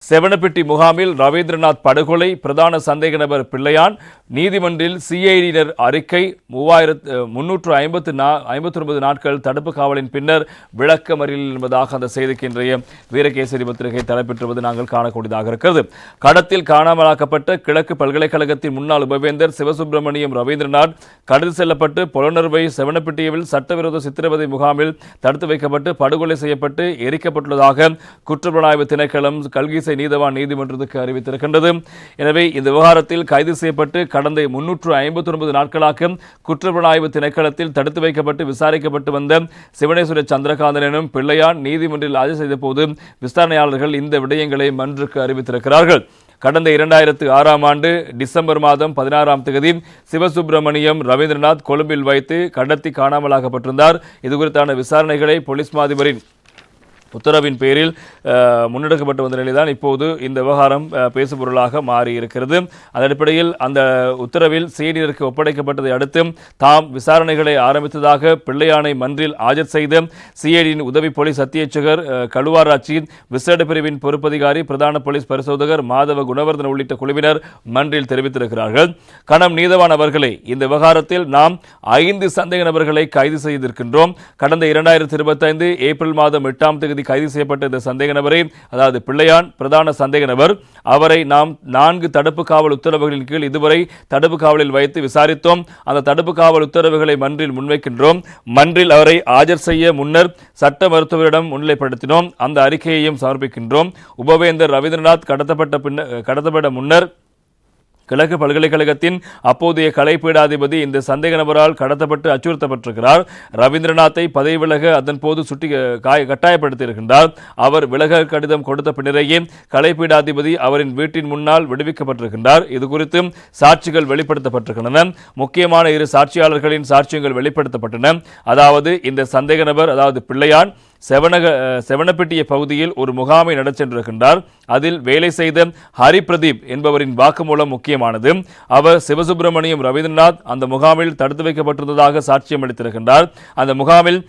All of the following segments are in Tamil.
செவனப்பட்டி முகாமில் ரவீந்திரநாத் படுகொலை பிரதான சந்தேக நபர் பிள்ளையான் நீதிமன்றில் சிஐடியினர் அறிக்கை 359 நாட்கள் தடுப்பு காவலின் பின்னர் விளக்கமறியல் என்பதாக அந்த செய்திக்கு இன்றைய வீரகேசரி பத்திரிகை தலைப்பெற்றுவது நாங்கள் காணக்கூடியதாக இருக்கிறது. கடத்தில் காணாமலாக்கப்பட்ட கிழக்கு பல்கலைக்கழகத்தின் முன்னாள் உபவேந்தர் சிவசுப்பிரமணியம் ரவீந்திரநாத் கடந்து செல்லப்பட்டு புலனறுவை செவனப்பட்டியில் சட்டவிரோத சித்திரவதை முகாமில் தடுத்து வைக்கப்பட்டு படுகொலை செய்யப்பட்டு எரிக்கப்பட்டுள்ளதாக குற்றப்புலனாய்வு திணைக்களம் கல்கி நீதவான் நீதிமன்றத்துக்கு அறிவித்திருக்கின்றது. எனவே இந்த விவகாரத்தில் கைது செய்யப்பட்டு கடந்த 359 நாட்களாக குற்றப்புலனாய்வு திணைக்களத்தில் தடுத்து வைக்கப்பட்டு விசாரிக்கப்பட்டு வந்த சிவனேஸ்வர சந்திரகாந்தன் எனும் பிள்ளையான் நீதிமன்றில் ஆஜர் செய்த போது விசாரணையாளர்கள் இந்த விடயங்களை மன்றுக்கு அறிவித்திருக்கிறார்கள். கடந்த 2006 ஆண்டு டிசம்பர் மாதம் 16ஆம் தேதி சிவசுப்பிரமணியம் ரவீந்திரநாத் கொழும்பில் வைத்து கடத்தி காணாமலாக்கப்பட்டிருந்தார். இதுகுறித்தான விசாரணைகளை போலீஸ் மாதிபரின் உத்தரவின் பேரில் முன்னெடுக்கப்பட்டு வந்த நிலைதான் இப்போது இந்த விவகாரம் பேசுபொருளாக மாறியிருக்கிறது. அதன் அடிப்படையில் அந்த உத்தரவில் சிஐடியினருக்கு ஒப்படைக்கப்பட்டதை அடுத்து தாம் விசாரணைகளை ஆரம்பித்ததாக பிள்ளையானை மன்றில் ஆஜர் செய்த சிஐடியின் உதவி போலீஸ் அத்தியட்சகர் கழுவாராட்சி விசேட பிரிவின் பொறுப்பதிகாரி பிரதான போலீஸ் பரிசோதகர் மாதவ குணவர்தன் உள்ளிட்ட குழுவினர் மன்றில் தெரிவித்திருக்கிறார்கள். கணம் நீதவான் அவர்களே, இந்த விவகாரத்தில் நாம் 5 சந்தேக நபர்களை கைது செய்திருக்கின்றோம். கடந்த 2025 ஏப்ரல் மாதம் 8ஆம் தேதி கைது செய்யப்பட்ட இந்த சந்தேக நபரை, அதாவது பிள்ளையான் பிரதான சந்தேக நபர், அவரை நாம் 4 தடுப்பு காவல் உத்தரவுகளின் கீழ் இதுவரை தடுப்பு காவலில் வைத்து விசாரித்தோம். அந்த தடுப்பு காவல் உத்தரவுகளை மன்றில் முன்வைக்கின்றோம். மன்றில் அவரை ஆஜர் செய்ய முன்னர் சட்ட மருத்துவரிடம் முன்னிலைப்படுத்தினோம். அந்த அறிக்கையையும் சமர்ப்பிக்கின்றோம். உபவேந்தர் ரவீந்திரநாத் கடத்தப்பட்ட முன்னர் கிழக்கு பல்கலைக்கழகத்தின் அப்போதைய கலைப்பீடாதிபதி இந்த சந்தேக நபரால் கடத்தப்பட்டு அச்சுறுத்தப்பட்டிருக்கிறார். ரவீந்திரநாத்தை பதவி விலக அதன் போது கட்டாயப்படுத்தியிருக்கின்றார். அவர் விலக கடிதம் கொடுத்த பின்னரேயே கலைப்பீடாதிபதி அவரின் வீட்டின் முன்னால் விடுவிக்கப்பட்டிருக்கின்றார். இதுகுறித்து சாட்சிகள் வெளிப்படுத்தப்பட்டிருக்கின்றன. முக்கியமான 2 சாட்சியாளர்களின் சாட்சியங்கள் வெளிப்படுத்தப்பட்டன. அதாவது இந்த சந்தேக நபர், அதாவது பிள்ளையான் செவனப்பட்டிய பகுதியில் ஒரு முகாமை நடச்சென்றிருக்கின்றார். அதில் வேலை செய்த ஹரிபிரதீப் என்பவரின் வாக்குமூலம் முக்கியமானது. அவர் சிவசுப்பிரமணியம் ரவீந்திரநாத் அந்த முகாமில் தடுத்து வைக்கப்பட்டிருந்ததாக சாட்சியம் அளித்திருக்கின்றார். அந்த முகாமில்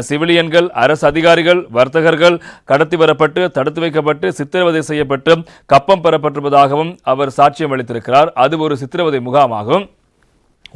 சிவிலியன்கள், அரசு அதிகாரிகள், வர்த்தகர்கள் கடத்தி வரப்பட்டு தடுத்து வைக்கப்பட்டு சித்திரவதை செய்யப்பட்டு கப்பம் பெறப்பட்டிருப்பதாகவும் அவர் சாட்சியம் அளித்திருக்கிறார். அது ஒரு சித்திரவதை முகாமாகும்.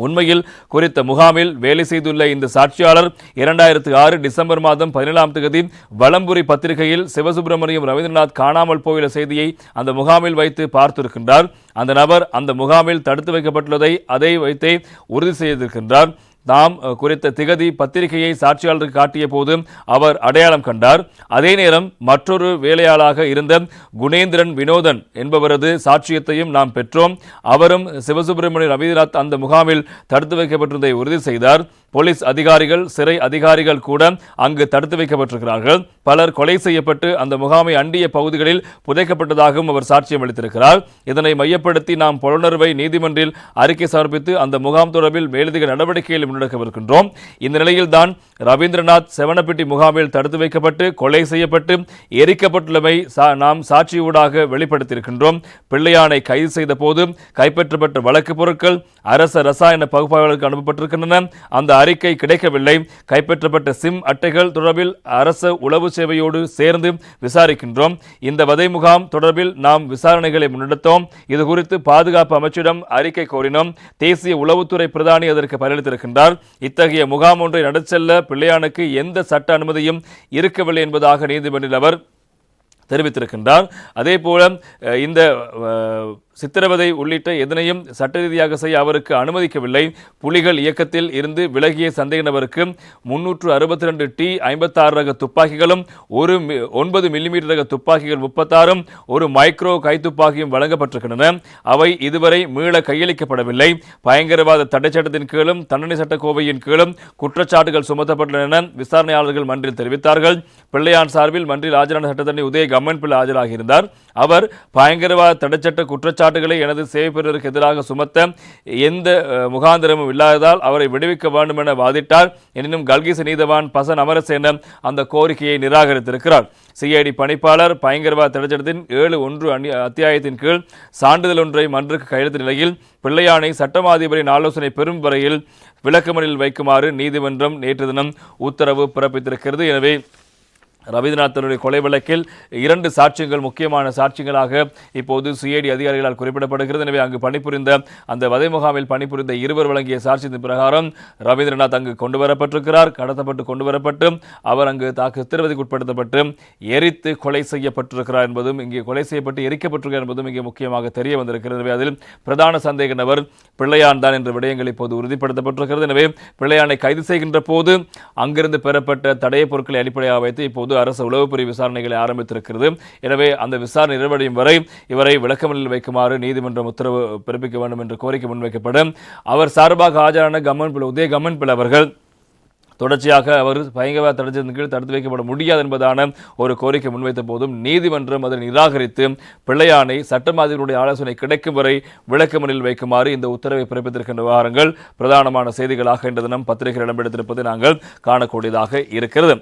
உண்மையில் குறித்த முகாமில் வேலை செய்துள்ள இந்த சாட்சியாளர் 2006 டிசம்பர் மாதம் 17ஆம் தேதி வலம்புரி பத்திரிகையில் சிவசுப்பிரமணியம் ரவீந்திரநாத் காணாமல் போயுள்ள செய்தியை அந்த முகாமில் வைத்து பார்த்திருக்கின்றார். அந்த நபர் அந்த முகாமில் தடுத்து வைக்கப்பட்டுள்ளதை அதை வைத்தே உறுதி செய்திருக்கின்றார். தாம் குறித்த திகதி பத்திரிகையை சாட்சியாளருக்கு காட்டிய போது அவர் அடையாளம் கண்டார். அதே நேரம் மற்றொரு வேலையாளாக இருந்த குணேந்திரன் வினோதன் என்பவரது சாட்சியத்தையும் நாம் பெற்றோம். அவரும் சிவசுப்பிரமணிய ரவீந்திரநாத் அந்த முகாமில் தடுத்து வைக்கப்பட்டிருந்ததை உறுதி செய்தார். போலீஸ் அதிகாரிகள், சிறை அதிகாரிகள் கூட அங்கு தடுத்து வைக்கப்பட்டிருக்கிறார்கள். பலர் கொலை செய்யப்பட்டு அந்த முகாமை அண்டிய பகுதிகளில் புதைக்கப்பட்டதாகவும் அவர் சாட்சியம் அளித்திருக்கிறார். இதனை மையப்படுத்தி நாம் புலனறுவை நீதிமன்றில் அறிக்கை சமர்ப்பித்து அந்த முகாம் தொடர்பில் மேலதிக நடவடிக்கைகளை முன்னெடுக்கவிருக்கின்றோம். இந்த நிலையில்தான் ரவீந்திரநாத் செவனப்பட்டி முகாமில் தடுத்து வைக்கப்பட்டு கொலை செய்யப்பட்டு எரிக்கப்பட்டுள்ளமை நாம் சாட்சியூடாக வெளிப்படுத்தியிருக்கின்றோம். பிள்ளையானை கைது செய்த போது கைப்பற்றப்பட்ட வழக்கு பொருட்கள் அரச ரசாயன பகுப்பாய்வாளருக்கு அனுப்பப்பட்டிருக்கின்றன. அந்த அறிக்கை கிடைக்கவில்லை. கைப்பற்றப்பட்ட சிம் அட்டைகள் தொடர்பில் அரச உளவு சேவையோடு சேர்ந்து விசாரிக்கின்றோம். இந்த வதை முகாம் தொடர்பில் நாம் விசாரணைகளை முன்னெடுத்தோம். இதுகுறித்து பாதுகாப்பு அமைச்சிடம் அறிக்கை கோரினோம். தேசிய உளவுத்துறை பிரதானி அதற்கு பதிலளித்திருக்கின்றார். இத்தகைய முகாம் ஒன்றை நடச்செல்ல பிள்ளையானுக்கு எந்த சட்ட அனுமதியும் இருக்கவில்லை என்பதாக நீதிமன்றில் அவர் தெரிவித்திருக்கின்றார். அதே போல இந்த சித்திரவதை உள்ளிட்ட எதனையும் சட்ட ரீதியாக செய்ய அவருக்கு அனுமதிக்கவில்லை. புலிகள் இயக்கத்தில் இருந்து விலகிய சந்தேக நபருக்கு 362 T56 ரக துப்பாக்கிகளும் 9 மில்லிமீட்டர் ரக துப்பாக்கிகள் 36 ஒரு மைக்ரோ கைத்துப்பாக்கியும் வழங்கப்பட்டிருக்கின்றன. அவை இதுவரை மீள கையளிக்கப்படவில்லை. பயங்கரவாத தடை சட்டத்தின் கீழும் தண்டனை சட்ட கோவையின் கீழும் குற்றச்சாட்டுகள் சுமத்தப்பட்டுள்ளன என விசாரணையாளர்கள் மன்றில் தெரிவித்தார்கள். பிள்ளையான் சார்பில் மன்றில் ஆஜரான சட்டத்தரணி உதய கம்மன் பிள்ளை ஆஜராகியிருந்தார். அவர் பயங்கரவாத தடைச்சட்ட குற்றச்சாட்டுகளை எனது சேவை பெறுவதற்கு எதிராக சுமத்த எந்த முகாந்திரமும் இல்லாததால் அவரை விடுவிக்க வேண்டும் என வாதிட்டார். எனினும் கல்கிச நீதவான் பசன் அமரசேன அந்த கோரிக்கையை நிராகரித்திருக்கிறார். சிஐடி பணிப்பாளர் பயங்கரவாத தடைச்சட்டத்தின் 7(1) அத்தியாயத்தின் கீழ் சான்றிதழ் ஒன்றை மன்றுக்கு கையெழுத்த நிலையில் பிள்ளையானை சட்டமாதிபரின் ஆலோசனை பெறும் வரையில் விளக்கமறியலில் வைக்குமாறு நீதிமன்றம் நேற்று தினம் உத்தரவு பிறப்பித்திருக்கிறது. எனவே ரவீந்திரநாத்தனுடைய கொலை வழக்கில் 2 சாட்சியங்கள் முக்கியமான சாட்சியங்களாக இப்போது சிஐடி அதிகாரிகளால் குறிப்பிடப்படுகிறது. எனவே அங்கு பணிபுரிந்த அந்த வதை முகாமில் பணிபுரிந்த 2 வழங்கிய சாட்சியத்தின் பிரகாரம் ரவீந்திரநாத் அங்கு கொண்டு வரப்பட்டிருக்கிறார். கடத்தப்பட்டு கொண்டு வரப்பட்டு அவர் அங்கு சித்திரவதைக்கு உட்படுத்தப்பட்டு எரித்து கொலை செய்யப்பட்டிருக்கிறார் என்பதும் இங்கே கொலை செய்யப்பட்டு எரிக்கப்பட்டிருக்கிறார் என்பதும் இங்கே முக்கியமாக தெரிய வந்திருக்கிறது. எனவே அதில் பிரதான சந்தேக நபர் பிள்ளையான் தான் என்ற விடயங்கள் இப்போது உறுதிப்படுத்தப்பட்டிருக்கிறது. எனவே பிள்ளையானை கைது செய்கின்ற போது அங்கிருந்து பெறப்பட்ட தடய பொருட்களை அடிப்படையாக வைத்து இப்போது அரசு உளவுப்பிரிவு விசாரணைகளை ஆரம்பித்திருக்கிறது. எனவே அந்த விசாரணை நிறைவடையும் வரை இவரை விளக்கமறியலில் வைக்குமாறு நீதிமன்றம் உத்தரவு பிறப்பிக்க வேண்டும் என்று கோரிக்கை முன்வைக்கப்படும். அவர் சார்பாக ஆஜரான உதய கம்மன்பில் அவர்கள் தொடர்ச்சியாக அவர் பயங்கரவாத தடைச்சட்டத்தின் கீழ் தடுத்து வைக்கப்பட முடியாது என்பதான ஒரு கோரிக்கை முன்வைத்த போதும் நீதிமன்றம் அதை நிராகரித்து பிள்ளையானை சட்டமாதிபருடைய ஆலோசனை கிடைக்கும் வரை விளக்கமறியலில் வைக்குமாறு இந்த உத்தரவை பிறப்பித்திருக்கின்ற விவகாரங்கள் பிரதானமான செய்திகளாக இன்று தினம் பத்திரிகையில் இடம்பெடுத்திருப்பதை நாங்கள் காணக்கூடியதாக இருக்கிறது.